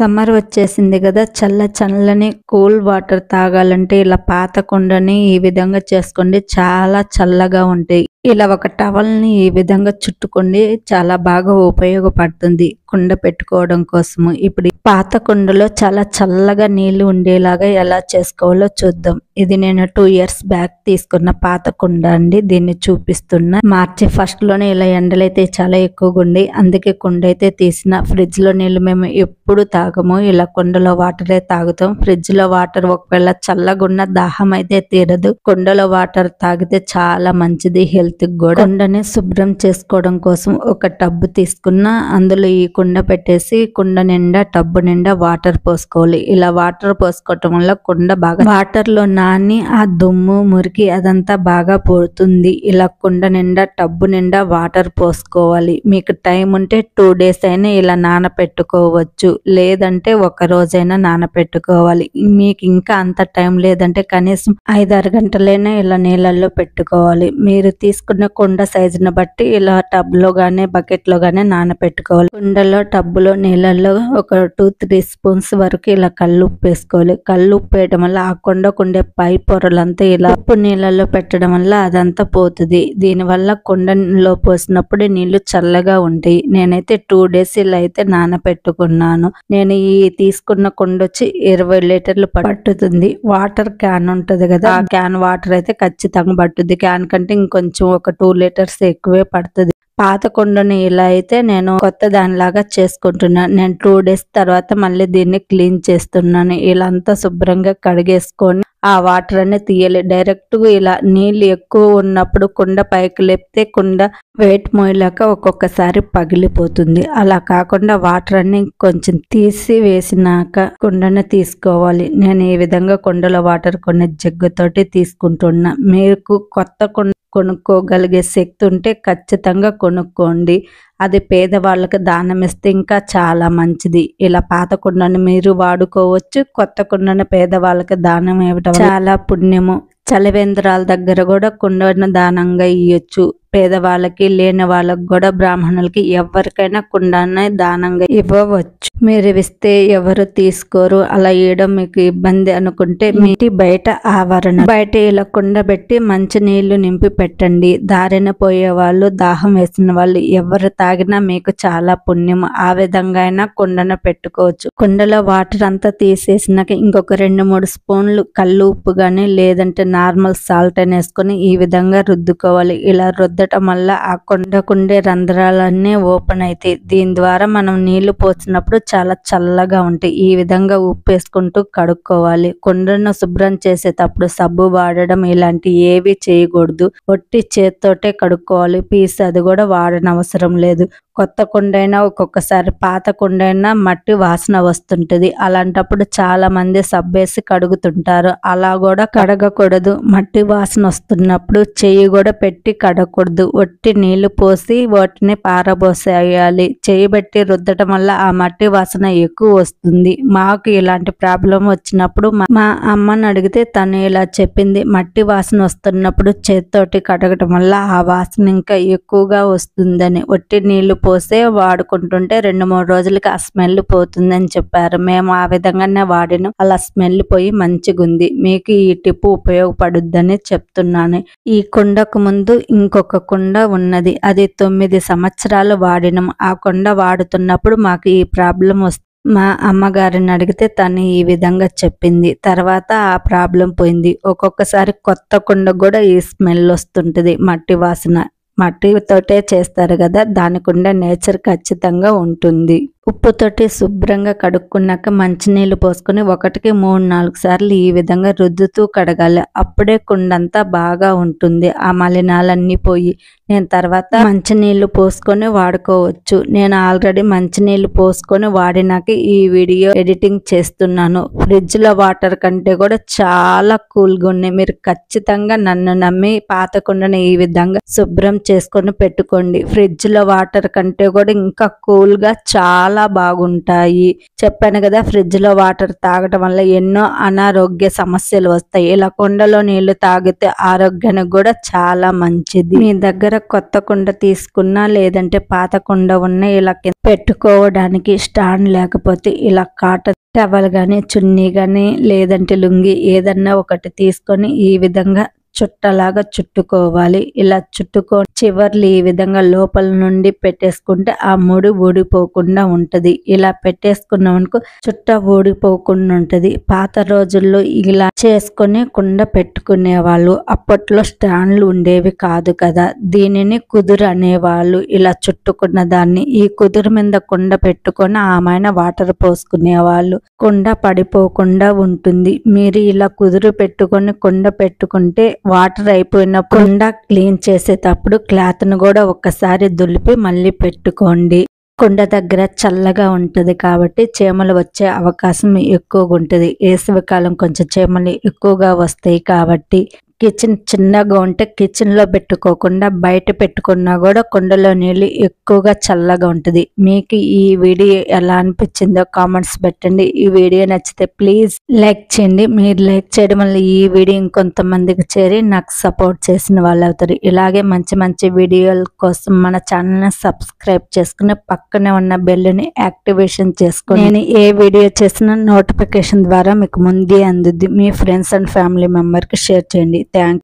Summer వచ్చేసింది కదా, చల్లని కూల్ వాటర్ తాగాలంటే ఇలా పాత కుండని ఈ విధంగా చేసుకోండి, చాలా చల్లగా ఉంటాయి. ఇలా ఒక టవల్ని ఈ విధంగా చుట్టుకోండి, చాలా బాగా ఉపయోగపడుతుంది కుండ పెట్టుకోవడం కోసము. ఇప్పుడు ఈ పాత కుండలో చాలా చల్లగా నీళ్లు ఉండేలాగా ఎలా చేసుకోవాలో చూద్దాం. ఇది నేను 2 years బ్యాక్ తీసుకున్న పాత కుండ అండి, దీన్ని చూపిస్తున్నా. మార్చి 1st లోనే ఇలా ఎండలైతే చాలా ఎక్కువగా ఉండి, అందుకే కుండ అయితే తీసిన. ఫ్రిడ్జ్ లో నీళ్లు మేము ఎప్పుడు తాగము, ఇలా కుండలో వాటరే తాగుతాం. ఫ్రిడ్జ్ లో వాటర్ ఒకవేళ చల్లగా ఉన్న దాహం అయితే తీరదు, కుండలో వాటర్ తాగితే చాలా మంచిది హెల్త్ కూడా. కుండని శుభ్రం చేసుకోవడం కోసం ఒక టబ్బు తీసుకున్నా, అందులో ఈ కుండ పెట్టేసి కుండ నిండా టబ్బు నిండా వాటర్ పోసుకోవాలి. ఇలా వాటర్ పోసుకోవటం వల్ల కుండ బాగా వాటర్ లో నాని ఆ దుమ్ము మురికి అదంతా బాగా పోతుంది. ఇలా కుండ నిండా టబ్బు నిండా వాటర్ పోసుకోవాలి. మీకు టైం ఉంటే 2 days అయినా ఇలా నానపెట్టుకోవచ్చు, లేదంటే ఒక రోజైనా నానపెట్టుకోవాలి. మీకు ఇంకా అంత టైం లేదంటే కనీసం 5-6 గంటలైనా ఇలా నీళ్ళల్లో పెట్టుకోవాలి. మీరు తీసుకున్న కుండ సైజుని బట్టి ఇలా టబ్ లో గానీ బకెట్ లో గానీ నానపెట్టుకోవాలి. కుండలో టబ్బులో నీళ్ళల్లో ఒక 2-3 spoons వరకు ఇలా కల్లుప్పు వేసుకోవాలి. కల్లుప్పు వేయడం వల్ల ఆ కుండే పై పొరలంతా ఇలా ఉప్పు నీళ్ళల్లో పెట్టడం వల్ల అదంతా పోతుంది. దీనివల్ల కుండలో పోసినప్పుడు నీళ్లు చల్లగా ఉంటాయి. నేనైతే 2 days ఇలా అయితే నానపెట్టుకున్నాను. నేను ఈ తీసుకున్న కుండ వచ్చి 20 లీటర్లు పట్టుతుంది. వాటర్ క్యాన్ ఉంటది కదా, ఆ క్యాన్ వాటర్ అయితే ఖచ్చితంగా పట్టుద్ది. క్యాన్ కంటే ఇంకొంచెం ఒక 2 liters ఎక్కువే పడుతుంది. పాత కుండని ఇలా అయితే నేను కొత్త దానిలాగా చేసుకుంటున్నాను. నేను 2 days తర్వాత మళ్ళీ దీన్ని క్లీన్ చేస్తున్నాను. ఇలా అంతా శుభ్రంగా కడిగేసుకొని ఆ వాటర్ అన్ని తీయాలి. డైరెక్ట్ గా ఇలా నీళ్ళు ఎక్కువ ఉన్నప్పుడు కుండ పైకి లేపితే కుండ వెయిట్ మోయలేక ఒక్కొక్కసారి పగిలిపోతుంది. అలా కాకుండా వాటర్ అన్ని కొంచెం తీసి వేసినాక కుండని తీసుకోవాలి. నేను ఈ విధంగా కుండలో వాటర్ కొన్ని జగ్గుతోటి తీసుకుంటున్నా. మీకు కొత్త కుండ కొనుక్కోగలిగే శక్తి ఉంటే ఖచ్చితంగా కొనుక్కోండి. అది పేదవాళ్ళకి దానం ఇస్తే ఇంకా చాలా మంచిది. ఇలా పాత కుండని మీరు వాడుకోవచ్చు, కొత్త కుండని పేదవాళ్ళకి దానం ఇవ్వడం చాలా పుణ్యము. చలివేంద్రాల దగ్గర కూడా కుండను దానంగా ఇయ్యొచ్చు. పేదవాళ్ళకి, లేని వాళ్ళకి కూడా, బ్రాహ్మణులకి ఎవరికైనా కుండాన్ని దానంగా ఇవ్వవచ్చు. మీరు ఇస్తే ఎవరు తీసుకోరు. అలా ఇవ్వడం మీకు ఇబ్బంది అనుకుంటే మీ ఇంటి బయట ఆవరణ బయట ఇలా కుండ పెట్టి మంచి నీళ్లు నింపి పెట్టండి. దారిన పోయే వాళ్ళు, దాహం వేసిన వాళ్ళు ఎవరు తాగినా మీకు చాలా పుణ్యం. ఆ విధంగా అయినా కుండను పెట్టుకోవచ్చు. కుండలో వాటర్ అంతా తీసేసినాక ఇంకొక 2-3 స్పూన్లు కల్లు ఉప్పు గానీ లేదంటే నార్మల్ సాల్ట్ అని వేసుకొని ఈ విధంగా రుద్దుకోవాలి. ఇలా రుద్దటం వల్ల ఆ కుండే రంధ్రాలన్నీ ఓపెన్ అవుతాయి. దీని ద్వారా మనం నీళ్లు పోసినప్పుడు చాలా చల్లగా ఉంటాయి. ఈ విధంగా ఉప్పు వేసుకుంటూ కడుక్కోవాలి. కుండను శుభ్రం చేసేటప్పుడు సబ్బు వాడడం ఇలాంటి ఏవి చేయకూడదు. ఒట్టి చేత్తోటే కడుక్కోవాలి. పీస్ అది కూడా వాడనవసరం లేదు. కొత్త కుండైనా ఒక్కొక్కసారి పాత కుండైనా మట్టి వాసన వస్తుంటది. అలాంటప్పుడు చాలా మంది సబ్బేసి కడుగుతుంటారు. అలా కూడా కడగకూడదు. మట్టి వాసన వస్తున్నప్పుడు చెయ్యి కూడా పెట్టి కడగకూడదు. ఒట్టి నీళ్లు పోసి వాటిని పారబోసేయాలి. చెయ్యి పెట్టి రుద్దటం వల్ల ఆ మట్టి వాసన ఎక్కువ వస్తుంది. మాకు ఇలాంటి ప్రాబ్లం వచ్చినప్పుడు మా అమ్మని అడిగితే తను ఇలా చెప్పింది. మట్టి వాసన వస్తున్నప్పుడు చేత్తోటి కడగటం వల్ల ఆ వాసన ఇంకా ఎక్కువగా వస్తుందని. ఒట్టి నీళ్లు పోసే వాడుకుంటుంటే 2-3 రోజులకి ఆ స్మెల్ పోతుందని చెప్పారు. మేము ఆ విధంగానే వాడినాం. అలా స్మెల్ పోయి మంచిగుంది. మీకు ఈ టిప్ ఉపయోగపడుద్దని చెప్తున్నాను. ఈ కుండకు ముందు ఇంకొక కుండ ఉన్నది, అది 9 సంవత్సరాలు వాడినాం. ఆ కుండ వాడుతున్నప్పుడు మాకు ఈ ప్రాబ్లం వస్తుంది. మా అమ్మగారిని అడిగితే తను ఈ విధంగా చెప్పింది. తర్వాత ఆ ప్రాబ్లం పోయింది. ఒక్కొక్కసారి కొత్త కుండ కూడా ఈ స్మెల్ వస్తుంటది, మట్టి వాసన. మట్టితోటే చేస్తారు కదా, దానికుండే నేచర్ ఖచ్చితంగా ఉంటుంది. ఉప్పుతోటి శుభ్రంగా కడుక్కున్నాక మంచినీళ్ళు పోసుకొని 1కి 3-4 సార్లు ఈ విధంగా రుద్దుతూ కడగాలి. అప్పుడే కుండంతా బాగా ఉంటుంది, ఆ మలినాలన్నీ పోయి. నేను తర్వాత మంచినీళ్ళు పోసుకొని వాడుకోవచ్చు. నేను ఆల్రెడీ మంచినీళ్ళు పోసుకొని వాడినాక ఈ వీడియో ఎడిటింగ్ చేస్తున్నాను. ఫ్రిడ్జ్ లో వాటర్ కంటే కూడా చాలా కూల్గా ఉన్నాయి. మీరు ఖచ్చితంగా నన్ను నమ్మి పాత కుండని ఈ విధంగా శుభ్రం చేసుకొని పెట్టుకోండి. ఫ్రిడ్జ్ లో వాటర్ కంటే కూడా ఇంకా కూల్గా చాలా చాలా బాగుంటాయి. చెప్పాను కదా, ఫ్రిడ్జ్ లో వాటర్ తాగటం వల్ల ఎన్నో అనారోగ్య సమస్యలు వస్తాయి. ఇలా కుండలో నీళ్లు తాగితే ఆరోగ్యానికి కూడా చాలా మంచిది. మీ దగ్గర కొత్త కుండ తీసుకున్నా లేదంటే పాత కుండ ఉన్న ఇలా పెట్టుకోవడానికి స్టాండ్ లేకపోతే ఇలా కాటన్ టవల్ గాని, చున్నీ గాని, లేదంటే లుంగి ఏదన్నా ఒకటి తీసుకొని ఈ విధంగా చుట్టలాగా చుట్టుకోవాలి. ఇలా చుట్టుకొని చివర్లు ఈ విధంగా లోపల నుండి పెట్టేసుకుంటే ఆ ముడి ఊడిపోకుండా ఉంటది. ఇలా పెట్టేసుకున్నాం అనుకో చుట్ట ఊడిపోకుండా ఉంటది. పాత రోజుల్లో ఇలా చేసుకొని కుండ పెట్టుకునే వాళ్ళు. అప్పట్లో స్టాండ్లు ఉండేవి కాదు కదా, దీనిని కుదురు అనేవాళ్ళు. ఇలా చుట్టుకున్న దాన్ని ఈ కుదురు మీద కుండ పెట్టుకొని ఆమెన వాటర్ పోసుకునేవాళ్ళు. కుండ పడిపోకుండా ఉంటుంది. మీరు ఇలా కుదురు పెట్టుకొని కుండ పెట్టుకుంటే వాటర్ అయిపోయిన కుండ క్లీన్ చేసేటప్పుడు క్లాత్ ను కూడా ఒక్కసారి దులిపి మళ్ళీ పెట్టుకోండి. కుండ దగ్గర చల్లగా ఉంటది కాబట్టి చీమలు వచ్చే అవకాశం ఎక్కువగా ఉంటది. వేసవికాలం కొంచెం చీమలు ఎక్కువగా వస్తాయి కాబట్టి కిచెన్ చిన్నగా ఉంటే కిచెన్ లో పెట్టుకోకుండా బయట పెట్టుకున్నా కూడా కుండలో నీళ్ళు ఎక్కువగా చల్లగా ఉంటది. మీకు ఈ వీడియో ఎలా అనిపించిందో కామెంట్స్ పెట్టండి. ఈ వీడియో నచ్చితే ప్లీజ్ లైక్ చేయండి. మీరు లైక్ చేయడం వల్ల ఈ వీడియో ఇంకొంతమందికి చేరి నాకు సపోర్ట్ చేసిన వాళ్ళు అవుతారు. ఇలాగే మంచి మంచి వీడియోల కోసం మన ఛానల్ ని సబ్స్క్రైబ్ చేసుకుని పక్కనే ఉన్న బెల్ ని యాక్టివేషన్ చేసుకుని నేను ఏ వీడియో చేసినా నోటిఫికేషన్ ద్వారా మీకు ముందే అందుద్ది. మీ ఫ్రెండ్స్ అండ్ ఫ్యామిలీ మెంబర్ కి షేర్ చేయండి. థ్యాంక్